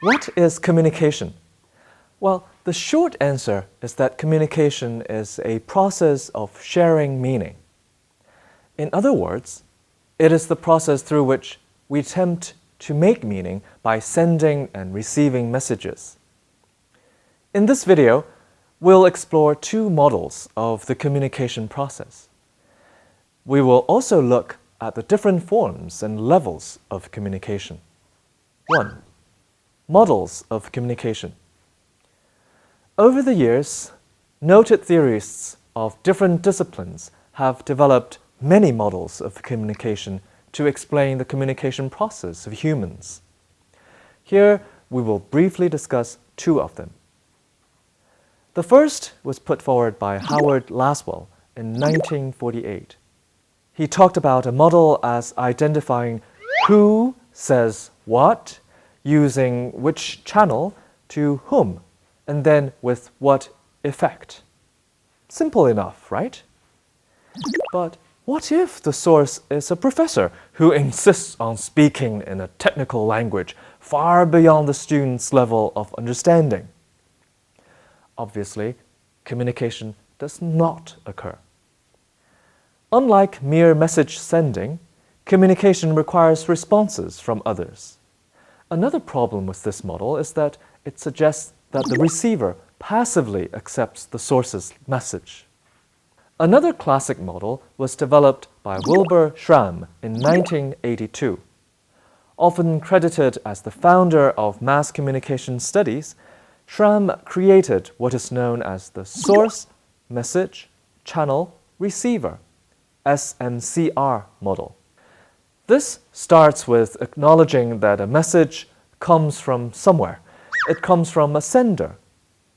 What is communication? Well, the short answer is that communication is a process of sharing meaning. In other words, it is the process through which we attempt to make meaning by sending and receiving messages. In this video, we'll explore two models of the communication process. We will also look at the different forms and levels of communication. 1. Models of communication. Over the years, noted theorists of different disciplines have developed many models of communication to explain the communication process of humans. Here, we will briefly discuss two of them. The first was put forward by Howard Laswell in 1948. He talked about a model as identifying who says what, using which channel to whom, and then with what effect. Simple enough, right? But what if the source is a professor who insists on speaking in a technical language far beyond the student's level of understanding? Obviously, communication does not occur. Unlike mere message sending, communication requires responses from others. Another problem with this model is that it suggests that the receiver passively accepts the source's message. Another classic model was developed by Wilbur Schramm in 1982. Often credited as the founder of mass communication studies, Schramm created what is known as the Source, Message, Channel, Receiver, SMCR model. This starts with acknowledging that a message comes from somewhere. It comes from a sender.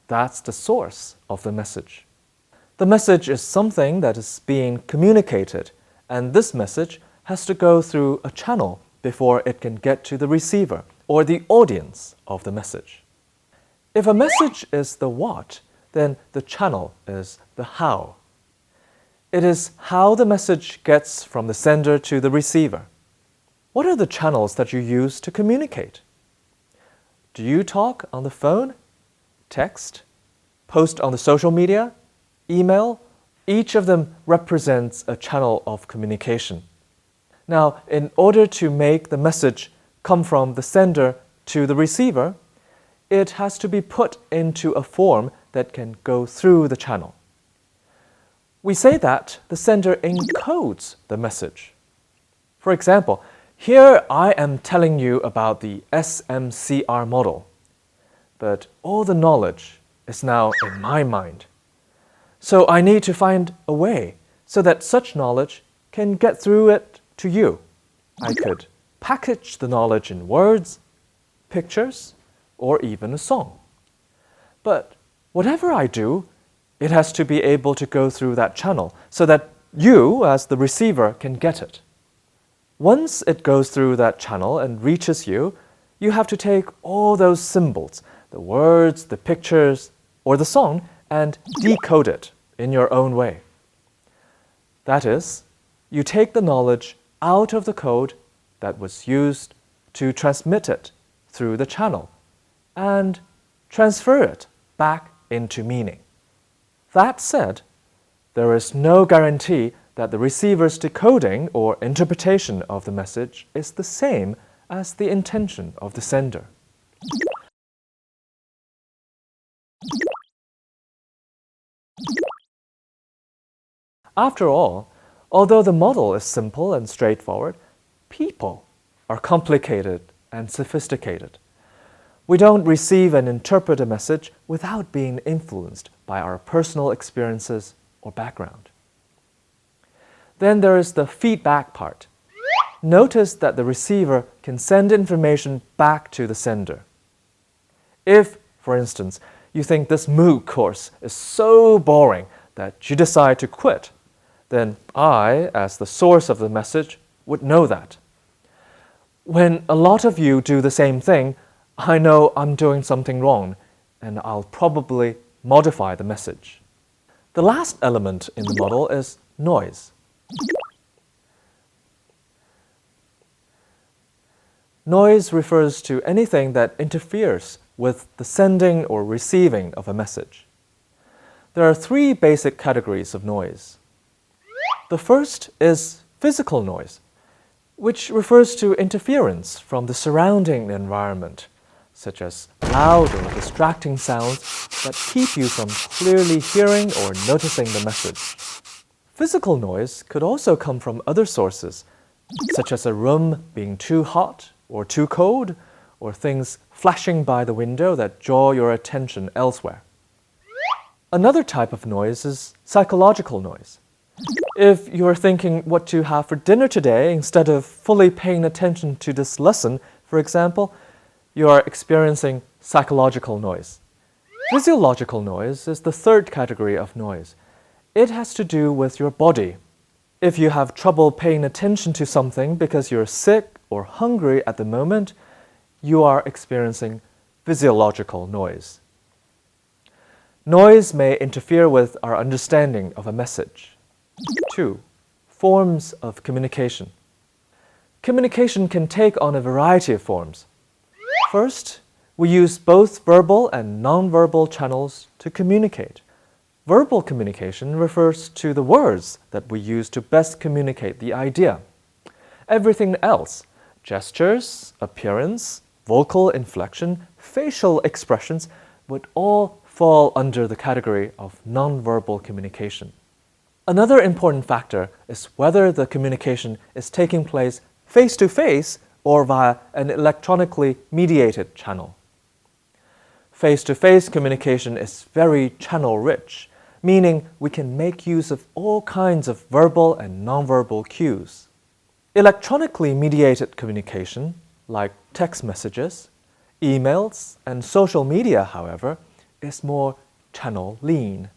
That's the source of the message. The message is something that is being communicated, and this message has to go through a channel before it can get to the receiver or the audience of the message. If a message is the what, then the channel is the how. It is how the message gets from the sender to the receiver. What are the channels that you use to communicate? Do you talk on the phone, text, post on the social media, email? Each of them represents a channel of communication. Now, in order to make the message come from the sender to the receiver, it has to be put into a form that can go through the channel. We say that the sender encodes the message. For example, here I am telling you about the SMCR model, but all the knowledge is now in my mind. So I need to find a way so that such knowledge can get through it to you. I could package the knowledge in words, pictures, or even a song. But whatever I do, it has to be able to go through that channel so that you, as the receiver, can get it. Once it goes through that channel and reaches you, you have to take all those symbols, the words, the pictures, or the song, and decode it in your own way. That is, you take the knowledge out of the code that was used to transmit it through the channel and transfer it back into meaning. That said, there is no guarantee that the receiver's decoding or interpretation of the message is the same as the intention of the sender. After all, although the model is simple and straightforward, people are complicated and sophisticated. We don't receive and interpret a message without being influenced by our personal experiences or background. Then there is the feedback part. Notice that the receiver can send information back to the sender. If, for instance, you think this MOOC course is so boring that you decide to quit, then I, as the source of the message, would know that. When a lot of you do the same thing, I know I'm doing something wrong, and I'll probably modify the message. The last element in the model is noise. Noise refers to anything that interferes with the sending or receiving of a message. There are three basic categories of noise. The first is physical noise, which refers to interference from the surrounding environment, such as loud or distracting sounds that keep you from clearly hearing or noticing the message. Physical noise could also come from other sources, such as a room being too hot or too cold, or things flashing by the window that draw your attention elsewhere. Another type of noise is psychological noise. If you're thinking what to have for dinner today instead of fully paying attention to this lesson, for example, you are experiencing psychological noise. Physiological noise is the third category of noise. It has to do with your body. If you have trouble paying attention to something because you're sick or hungry at the moment, you are experiencing physiological noise. Noise may interfere with our understanding of a message. 2. Forms of communication. Communication can take on a variety of forms. First, we use both verbal and non-verbal channels to communicate. Verbal communication refers to the words that we use to best communicate the idea. Everything else, gestures, appearance, vocal inflection, facial expressions, would all fall under the category of non-verbal communication. Another important factor is whether the communication is taking place face-to-face or via an electronically mediated channel. Face-to-face communication is very channel-rich, meaning we can make use of all kinds of verbal and nonverbal cues. Electronically mediated communication, like text messages, emails, and social media, however, is more channel-lean.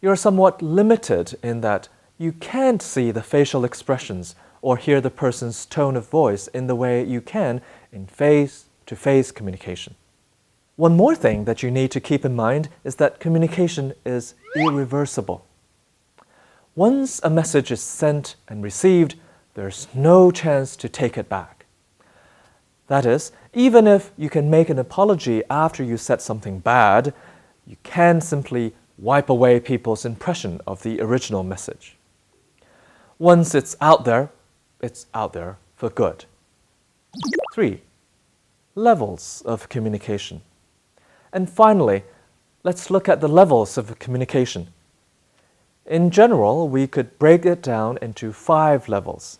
You're somewhat limited in that you can't see the facial expressions or hear the person's tone of voice in the way you can in face-to-face communication. One more thing that you need to keep in mind is that communication is irreversible. Once a message is sent and received, there's no chance to take it back. That is, even if you can make an apology after you said something bad, you can't simply wipe away people's impression of the original message. Once it's out there for good. 3. Levels of communication. And finally, let's look at the levels of communication. In general, we could break it down into 5 levels: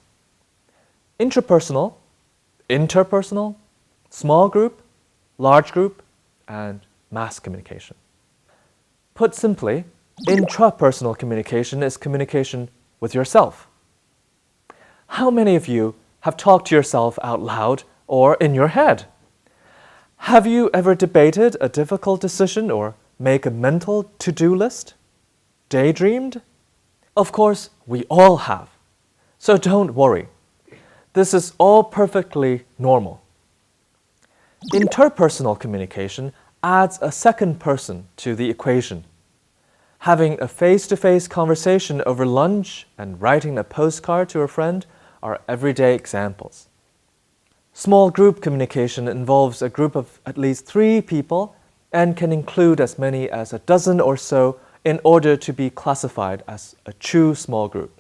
intrapersonal, interpersonal, small group, large group, and mass communication. Put simply, intrapersonal communication is communication with yourself. How many of you have talked to yourself out loud or in your head? Have you ever debated a difficult decision or make a mental to-do list? Daydreamed? Of course, we all have. So don't worry. This is all perfectly normal. Interpersonal communication adds a second person to the equation. Having a face-to-face conversation over lunch and writing a postcard to a friend are everyday examples. Small group communication involves a group of at least 3 people and can include as many as a dozen or so in order to be classified as a true small group.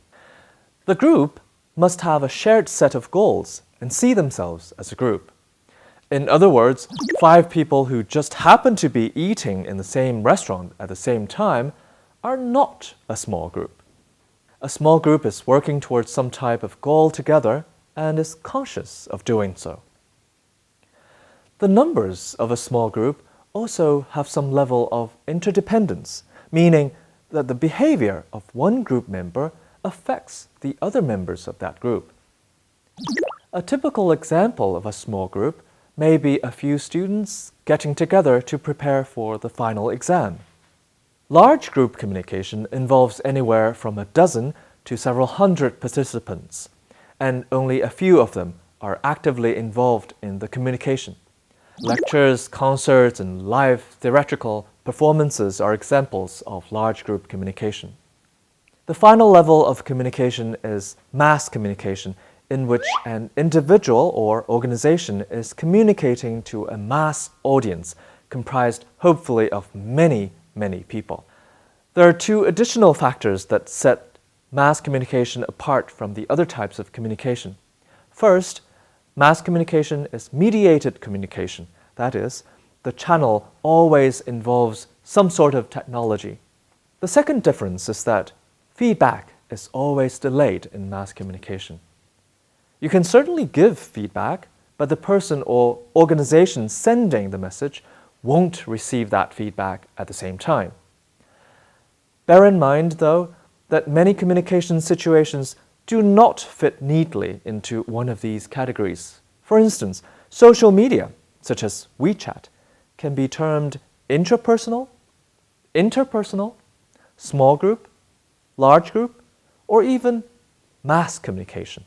The group must have a shared set of goals and see themselves as a group. In other words, 5 people who just happen to be eating in the same restaurant at the same time are not a small group. A small group is working towards some type of goal together and is conscious of doing so. The numbers of a small group also have some level of interdependence, meaning that the behavior of one group member affects the other members of that group. A typical example of a small group may be a few students getting together to prepare for the final exam. Large group communication involves anywhere from a dozen to several hundred participants, and only a few of them are actively involved in the communication. Lectures, concerts, and live theatrical performances are examples of large group communication. The final level of communication is mass communication, in which an individual or organization is communicating to a mass audience comprised hopefully of many, many people. There are two additional factors that set mass communication apart from the other types of communication. First, mass communication is mediated communication. That is, the channel always involves some sort of technology. The second difference is that feedback is always delayed in mass communication. You can certainly give feedback, but the person or organization sending the message won't receive that feedback at the same time. Bear in mind, though, that many communication situations do not fit neatly into one of these categories. For instance, social media, such as WeChat, can be termed intrapersonal, interpersonal, small group, large group, or even mass communication.